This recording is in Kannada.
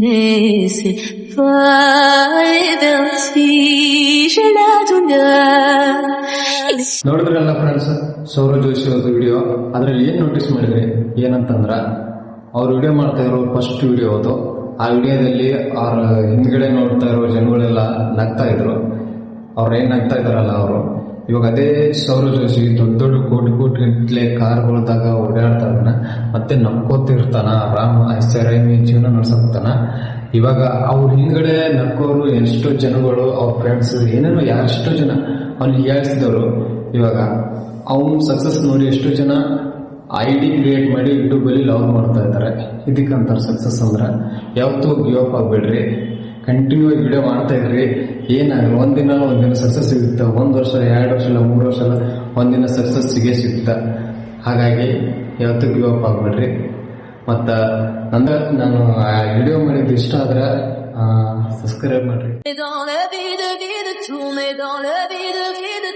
laisser voler vers si j'ai la douleur. ನೋಡಿದ್ರಲ್ಲ ಫ್ರೆಂಡ್ಸ್, ಸೌರವ್ ಜೋಶಿ ಅವ್ರದ್ದು ವಿಡಿಯೋ. ಅದ್ರಲ್ಲಿ ಏನ್ ನೋಟಿಸ್ ಮಾಡಿದ್ರಿ ಏನಂತಂದ್ರ, ಅವ್ರು ವಿಡಿಯೋ ಮಾಡ್ತಾ ಇರೋ ಫಸ್ಟ್ ವಿಡಿಯೋ ಅದು. ಆ ವಿಡಿಯೋದಲ್ಲಿ ಅವ್ರ ಹಿಂದ್ಗಡೆ ನೋಡ್ತಾ ಇರೋ ಜನಗಳೆಲ್ಲ ನಗ್ತಾ ಇದ್ರು. ಅವ್ರು ಏನ್ ನಗ್ತಾ ಇದಾರಲ್ಲ ಅವರು, ಇವಾಗ ಅದೇ ಸೌರವ್ ಜೋಶಿ ದೊಡ್ಡ ದೊಡ್ಡ ಕೋಟಿ ಗಟ್ಟಲೆ ಕಾರ್ಗಳದಾಗ ಓಡಾಡ್ತಾ ಇರ್ತಾನ, ಮತ್ತೆ ನಕ್ಕೋತಿರ್ತಾನ, ಆರಾಮ ಐಷಾರಾಮಿ ಜೀವನ ನಡೆಸಕ್ತಾನ. ಇವಾಗ ಅವ್ರ ಹಿಂದ್ಗಡೆ ನಕ್ಕೋರು ಎಷ್ಟೋ ಜನಗಳು, ಅವ್ರ ಫ್ರೆಂಡ್ಸ್ ಏನೇನೋ ಎಷ್ಟೋ ಜನ ಅವ್ನಿಗೆ ಹೇಳ್ತಿದವರು. ಇವಾಗ ಅವ್ನ ಸಕ್ಸಸ್ ನೋಡಿ ಎಷ್ಟೋ ಜನ ID ಕ್ರಿಯೇಟ್ ಮಾಡಿ ಯೂಟ್ಯೂಬ್ ಅಲ್ಲಿ ಲವ್ ಮಾಡ್ತಾ ಇದ್ದಾರೆ. ಇದಕ್ಕಂತಾರೆ ಸಕ್ಸಸ್ ಅಂದ್ರೆ. ಯಾವತ್ತೂ ಗಿವ್ ಅಪ್ ಆಗ್ಬೇಡ್ರಿ, ಕಂಟಿನ್ಯೂ ಆಗಿ ವಿಡಿಯೋ ಮಾಡ್ತಾ ಇದ್ರಿ. ಏನಾಗಲ್ಲ, ಒಂದಿನ ಸಕ್ಸಸ್ ಸಿಗುತ್ತೆ. 1 ವರ್ಷ 2 ವರ್ಷ ಇಲ್ಲ 3 ವರ್ಷ ಅಲ್ಲ, ಒಂದಿನ ಸಕ್ಸಸ್ ಸಿಗುತ್ತೆ. ಹಾಗಾಗಿ ಯಾವತ್ತೂ ಗಿವ್ ಅಪ್ ಆಗ್ಬೇಡ್ರಿ. ಮತ್ತು ನಾನು ವಿಡಿಯೋ ಮಾಡಿದ್ದು ಇಷ್ಟ ಆದ್ರೆ ಸಬ್ಸ್ಕ್ರೈಬ್ ಮಾಡ್ರಿ. Dans le vide, vide, tourner dans le vide, vide.